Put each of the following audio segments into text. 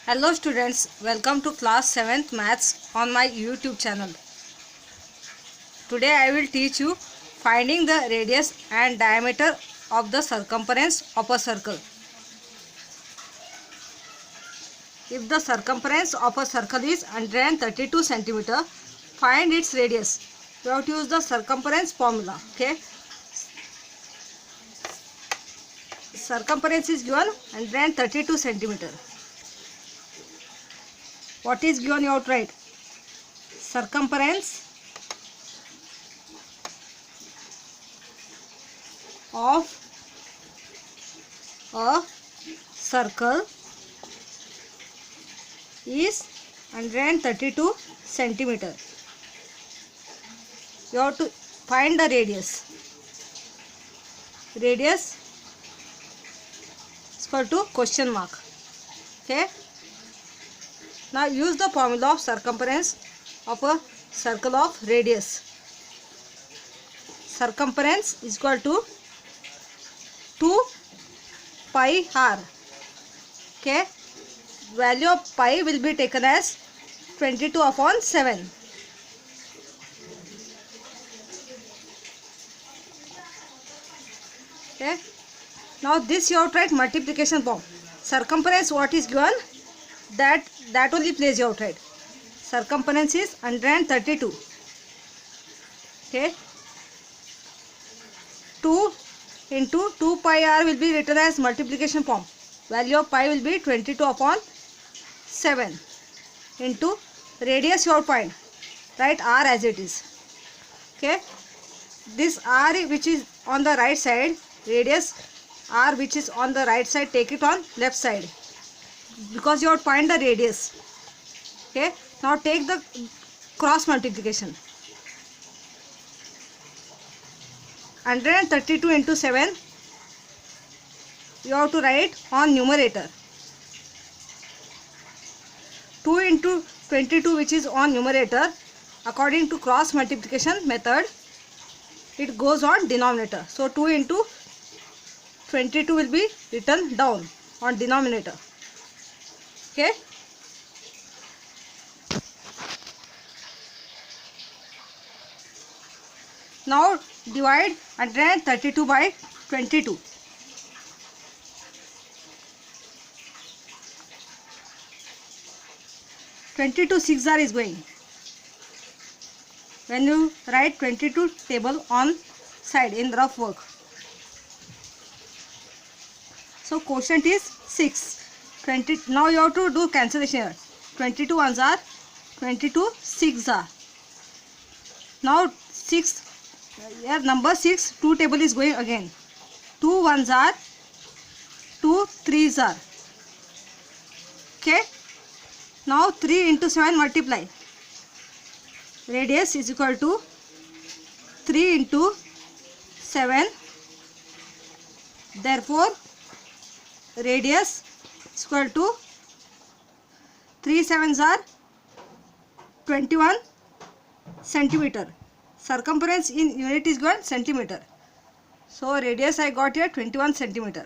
Hello students, welcome to class 7th maths on my YouTube channel. Today I will teach you finding the radius and diameter of the circumference of a circle. If the circumference of a circle is 132 cm, find its radius. You have to use the circumference formula. Okay. Circumference is given 132 cm. What is given? You have to write circumference of a circle is 132 centimeter. You have to find the radius. Radius is equal to question mark. Okay. Now use the formula of circumference of a circle of radius. Circumference is equal to 2 pi r. Okay. Value of pi will be taken as 22 upon 7. Okay. Now this you have to write multiplication form. Circumference what is given, that only place you have to write. Circumference is 132. Okay. 2 into 2 pi r will be written as multiplication form. Value of pi will be 22 upon 7 into radius you have to find. Write r as it is. Okay. This r which is on the right side, radius r which is on the right side, take it on left side because you have to find the radius. Okay. Now take the cross multiplication. 132 into 7 you have to write on numerator. 2 into 22 which is on numerator, according to cross multiplication method it goes on denominator. So 2 into 22 will be written down on denominator. Okay. Now divide 132 by 22. Twenty-two 6 is going. When you write 22 table on side in rough work. So quotient is 6. 20. Now you have to do cancellation here. 22 ones are 22 6 are. Now 6 here number 6 2 table is going again. 2 ones are 2 3s are. Okay. Now 3 into 7 multiply. Radius is equal to 3 into 7. Therefore radius is equal to 3 7s are 21 centimeter. Circumference in unit is given centimeter. So radius I got here 21 centimeter.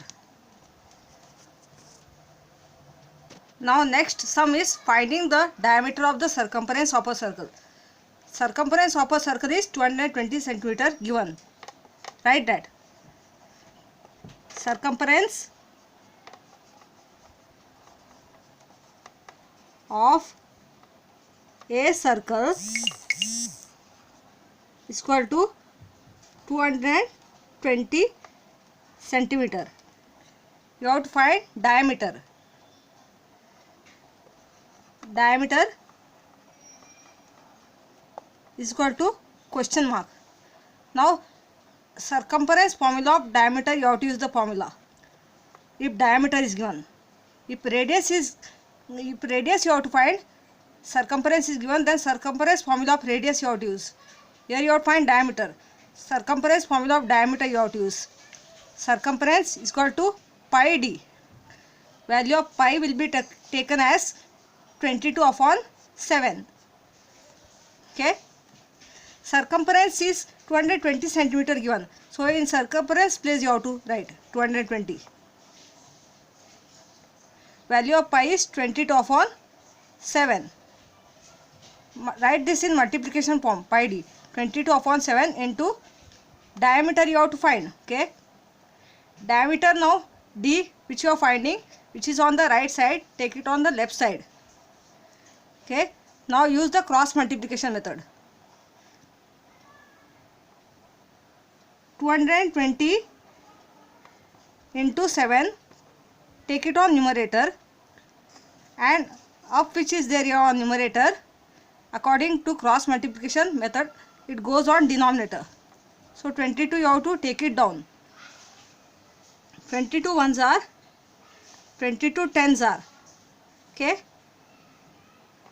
Now next sum is finding the diameter of the circumference of a circle. Circumference of a circle is 220 centimeter given. Write that. Circumference of a circle is equal to 220 centimeter. You have to find diameter. Diameter is equal to question mark. Now circumference formula of diameter you have to use the formula. If diameter is given, if radius you have to find, circumference is given, then circumference formula of radius you have to use. Here you have to find diameter. Circumference formula of diameter you have to use. Circumference is equal to pi d. Value of pi will be taken as 22 upon 7. Okay. Circumference is 220 centimeter given. So in circumference place you have to write 220. value of pi is 22 upon 7. Write this in multiplication form. Pi d 22 upon 7 into diameter you have to find. Okay, diameter now d which you are finding, which is on the right side, take it on the left side. Okay, now use the cross multiplication method. 220 into 7, take it on numerator, and up which is there here on numerator, according to cross multiplication method, it goes on denominator. So 22 you have to take it down. 22 ones are, 22 tens are. Okay,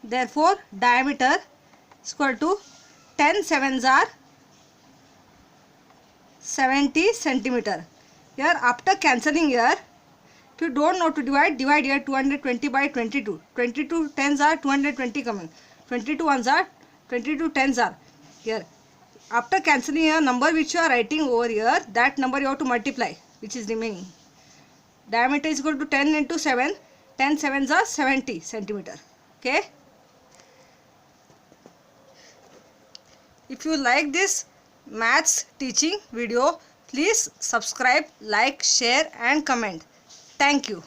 therefore diameter is equal to 10 sevens are 70 centimeter. Here after cancelling here, if you don't know to divide, divide here 220 by 22. 22 tens are 220 coming. 22 ones are, 22 tens are here. After cancelling here, number which you are writing over here, that number you have to multiply, which is remaining. Diameter is equal to 10 into 7. 10 sevens are 70 centimeter. Okay. If you like this maths teaching video, please subscribe, like, share and comment. Thank you.